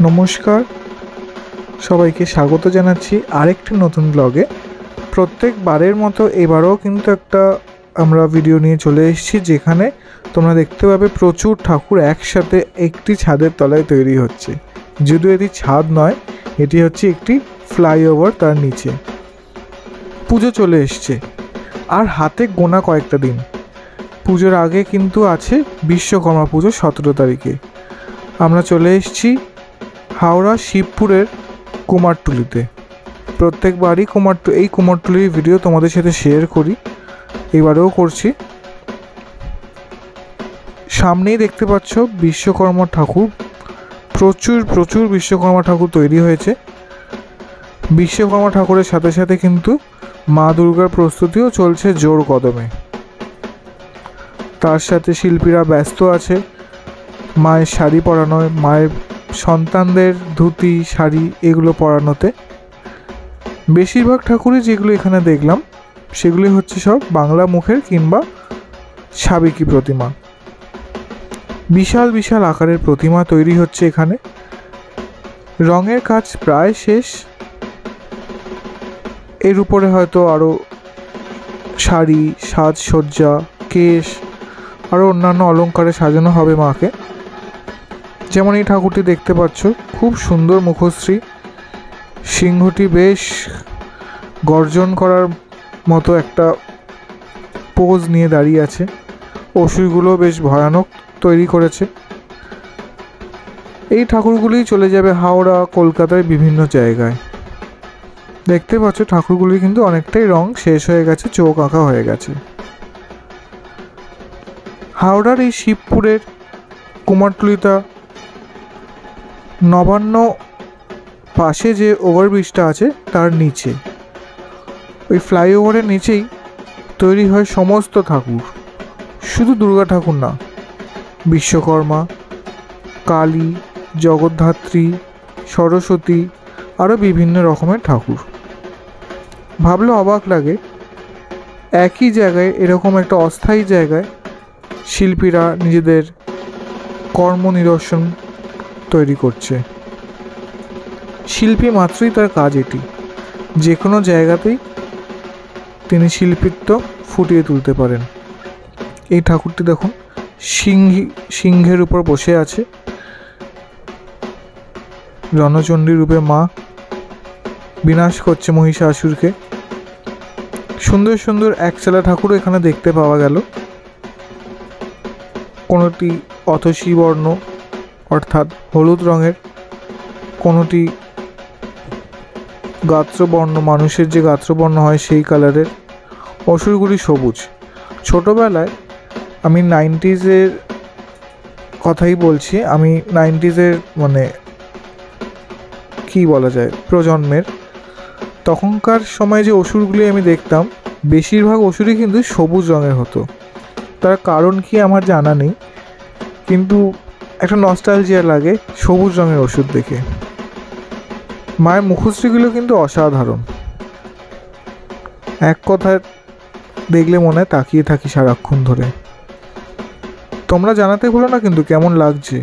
নমস্কার, সবাইকে স্বাগত জানাচ্ছি আরেকটি নতুন ব্লগে। প্রত্যেকবারের মতো এবারেও কিন্তু একটা আমরা ভিডিও নিয়ে চলে এসেছি, যেখানে তোমরা দেখতে পাবে প্রচুর ঠাকুর একসাথে একটি ছাদের তলায় তৈরি হচ্ছে। যদিও এটি ছাদ নয়, এটি হচ্ছে একটি ফ্লাইওভার, তার নিচে। পুজো চলে এসছে আর হাতে গোনা কয়েকটা দিন। পুজোর আগে কিন্তু আছে বিশ্বকর্মা পুজো 17 তারিখে। আমরা চলে এসেছি হাওড়া শিবপুরের কুমারটুলিতে। প্রত্যেকবারই এই কুমারটুলির ভিডিও তোমাদের সাথে শেয়ার করি, এবারেও করছি। সামনেই দেখতে পাচ্ছ বিশ্বকর্মা ঠাকুর, প্রচুর বিশ্বকর্মা ঠাকুর তৈরি হয়েছে। বিশ্বকর্মা ঠাকুরের সাথে সাথে কিন্তু মা দুর্গার প্রস্তুতিও চলছে জোর কদমে। তার সাথে শিল্পীরা ব্যস্ত আছে মায়ের শাড়ি পরানোয়, মায়ের সন্তানদের ধুতি শাড়ি এগুলো পরানোতে। বেশিরভাগ ঠাকুরই যেগুলো এখানে দেখলাম সেগুলি হচ্ছে সব বাংলা মুখের কিংবা সাবেকি প্রতিমা। বিশাল বিশাল আকারের প্রতিমা তৈরি হচ্ছে এখানে। রঙের কাজ প্রায় শেষ, এর উপরে হয়তো আরও শাড়ি, সাজসজ্জা, কেশ আরও অন্যান্য অলঙ্কারে সাজানো হবে মাকে। যেমন এই ঠাকুরটি দেখতে পাচ্ছ, খুব সুন্দর মুখশ্রী, সিংহটি বেশ গর্জন করার মতো একটা পোজ নিয়ে দাঁড়িয়ে আছে। অসুরগুলো বেশ ভয়ানক তৈরি করেছে। এই ঠাকুরগুলি চলে যাবে হাওড়া, কলকাতায় বিভিন্ন জায়গায়। দেখতে পাচ্ছ ঠাকুরগুলি কিন্তু অনেকটাই রং শেষ হয়ে গেছে, চোখ আঁকা হয়ে গেছে। হাওড়ার এই শিবপুরের কুমারটুলিটা নবান্ন পাশে যে ওভারব্রিজটা আছে তার নিচে, ওই ফ্লাইওভারের নিচেই তৈরি হয় সমস্ত ঠাকুর। শুধু দুর্গা ঠাকুর না, বিশ্বকর্মা, কালী, জগদ্ধাত্রী, সরস্বতী আরও বিভিন্ন রকমের ঠাকুর। ভাবলে অবাক লাগে, একই জায়গায় এরকম একটা অস্থায়ী জায়গায় শিল্পীরা নিজেদের কর্ম নিদর্শন তৈরি করছে। শিল্পী মাত্রই তার কাজ এটি, যে কোনো জায়গাতেই তিনি শিল্পীত্ব ফুটিয়ে তুলতে পারেন। এই ঠাকুরটি দেখুন, সিংহের উপর বসে আছে, রণচণ্ডী রূপে মা বিনাশ করছে মহিষাসুরকে। সুন্দর সুন্দর একচালা ঠাকুরও এখানে দেখতে পাওয়া গেল। কোনোটি অতসী বর্ণ অর্থাৎ হলুদ রঙের, কোনোটি গাত্রবর্ণ, মানুষের যে গাত্রবর্ণ হয় সেই কালারের। অসুরগুলি সবুজ। ছোটোবেলায় আমি 90s কথাই বলছি, আমি 90s মানে কি বলা যায় প্রজন্মের, তখনকার সময় যে অসুরগুলি আমি দেখতাম বেশিরভাগ অসুরই কিন্তু সবুজ রঙের হতো। তার কারণ কি আমার জানা নেই, কিন্তু একটা নস্টালজিয়া লাগে সবুজ রঙের অসুর দেখে। মায়ের মুখশ্রীগুলো কিন্তু অসাধারণ, এক কথায় দেখলে মনে হয় তাকিয়ে থাকি সারাক্ষণ ধরে। তোমরা জানাতে ভুলো না কিন্তু কেমন লাগছে।